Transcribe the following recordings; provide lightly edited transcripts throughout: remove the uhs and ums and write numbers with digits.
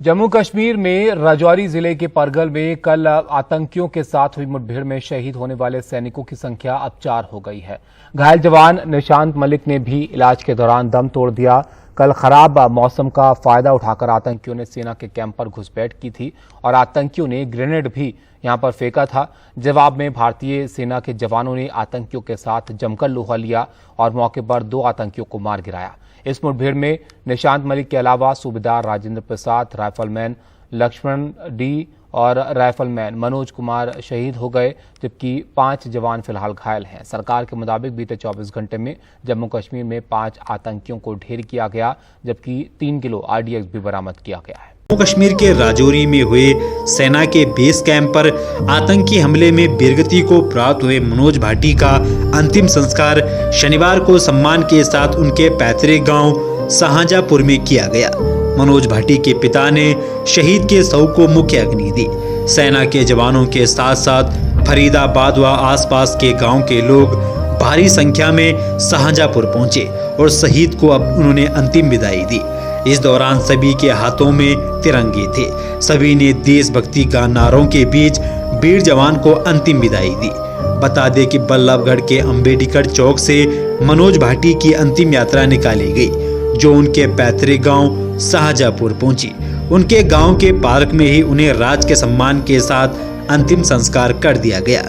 जम्मू कश्मीर में राजौरी जिले के परगल में कल आतंकियों के साथ हुई मुठभेड़ में शहीद होने वाले सैनिकों की संख्या अब 4 हो गई है। घायल जवान निशांत मलिक ने भी इलाज के दौरान दम तोड़ दिया। कल खराब मौसम का फायदा उठाकर आतंकियों ने सेना के कैंप पर घुसपैठ की थी और आतंकियों ने ग्रेनेड भी यहां पर फेंका था। जवाब में भारतीय सेना के जवानों ने आतंकियों के साथ जमकर लोहा लिया और मौके पर 2 आतंकियों को मार गिराया। इस मुठभेड़ में निशांत मलिक के अलावा सूबेदार राजेंद्र प्रसाद, राइफलमैन लक्ष्मण डी और राइफलमैन मनोज कुमार शहीद हो गए, जबकि 5 जवान फिलहाल घायल हैं। सरकार के मुताबिक बीते 24 घंटे में जम्मू कश्मीर में 5 आतंकियों को ढेर किया गया, जबकि 3 किलो RDX भी बरामद किया गया है। जम्मू कश्मीर के राजौरी में हुए सेना के बेस कैंप पर आतंकी हमले में वीरगति को प्राप्त हुए मनोज भाटी का अंतिम संस्कार शनिवार को सम्मान के साथ उनके पैतृक गांव शाहजहांपुर में किया गया। मनोज भाटी के पिता ने शहीद के शव को मुख्य अग्नि दी। सेना के जवानों के साथ साथ फरीदाबाद व आसपास के गांव के लोग भारी संख्या में शाहजहांपुर पहुंचे और शहीद को अब उन्होंने अंतिम विदाई दी। इस दौरान सभी के हाथों में तिरंगे थे। सभी ने देशभक्ति का नारों के बीच वीर जवान को अंतिम विदाई दी। बता दें कि बल्लभगढ़ के अंबेडकर चौक से मनोज भाटी की अंतिम यात्रा निकाली गई, जो उनके पैतृक गांव शाहजहांपुर पहुंची। उनके गांव के पार्क में ही उन्हें राज के सम्मान के साथ अंतिम संस्कार कर दिया गया।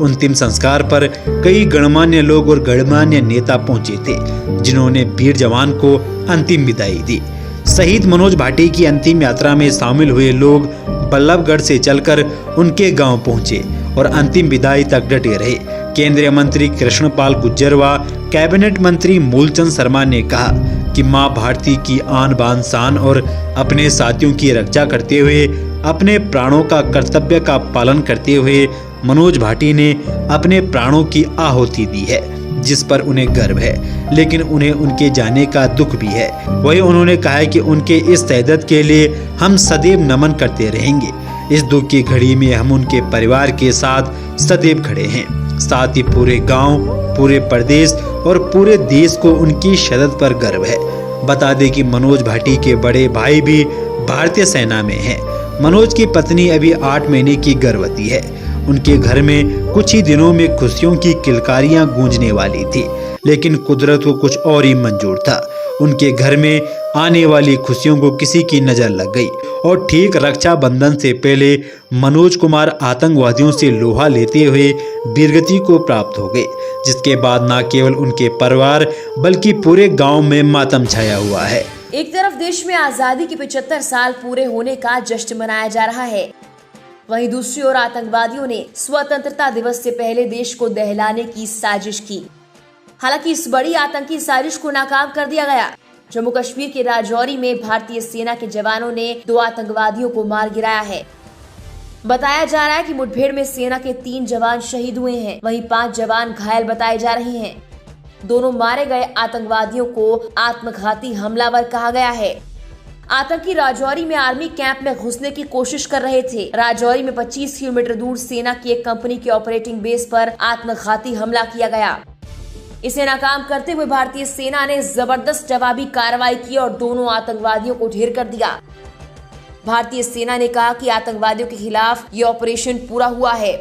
अंतिम संस्कार पर कई गणमान्य लोग और गणमान्य नेता पहुंचे थे, जिन्होंने वीर जवान को अंतिम विदाई दी। शहीद मनोज भाटी की अंतिम यात्रा में शामिल हुए लोग बल्लभगढ़ से चलकर उनके गांव पहुंचे और अंतिम विदाई तक डटे रहे। केंद्रीय मंत्री कृष्णपाल गुर्जर व कैबिनेट मंत्री मूलचंद शर्मा ने कहा कि मां भारती की आन बान शान और अपने साथियों की रक्षा करते हुए अपने प्राणों का कर्तव्य का पालन करते हुए मनोज भाटी ने अपने प्राणों की आहुति दी है, जिस पर उन्हें गर्व है, लेकिन उन्हें उनके जाने का दुख भी है। वही उन्होंने कहा है कि उनके इस शहादत के लिए हम सदैव नमन करते रहेंगे। इस दुख की घड़ी में हम उनके परिवार के साथ सदैव खड़े हैं। साथ ही पूरे गांव, पूरे प्रदेश और पूरे देश को उनकी शहादत पर गर्व है। बता दें कि मनोज भाटी के बड़े भाई भी भारतीय सेना में हैं। मनोज की पत्नी अभी 8 महीने की गर्भवती है। उनके घर में कुछ ही दिनों में खुशियों की किलकारियां गूंजने वाली थी, लेकिन कुदरत को कुछ और ही मंजूर था। उनके घर में आने वाली खुशियों को किसी की नजर लग गई और ठीक रक्षाबंधन से पहले मनोज कुमार आतंकवादियों से लोहा लेते हुए वीरगति को प्राप्त हो गए, जिसके बाद न केवल उनके परिवार बल्कि पूरे गांव में मातम छाया हुआ है। एक तरफ देश में आजादी के 75 साल पूरे होने का जश्न मनाया जा रहा है, वहीं दूसरी ओर आतंकवादियों ने स्वतंत्रता दिवस से पहले देश को दहलाने की साजिश की। हालांकि इस बड़ी आतंकी साजिश को नाकाम कर दिया गया। जम्मू कश्मीर के राजौरी में भारतीय सेना के जवानों ने 2 आतंकवादियों को मार गिराया है। बताया जा रहा है कि मुठभेड़ में सेना के 3 जवान शहीद हुए हैं, वहीं 5 जवान घायल बताए जा रहे हैं। दोनों मारे गए आतंकवादियों को आत्मघाती हमलावर कहा गया है। आतंकी राजौरी में आर्मी कैंप में घुसने की कोशिश कर रहे थे। राजौरी में 25 किलोमीटर दूर सेना की एक कंपनी के ऑपरेटिंग बेस पर आत्मघाती हमला किया गया। इसे नाकाम करते हुए भारतीय सेना ने जबरदस्त जवाबी कार्रवाई की और दोनों आतंकवादियों को ढेर कर दिया। भारतीय सेना ने कहा कि आतंकवादियों के खिलाफ ये ऑपरेशन पूरा हुआ है।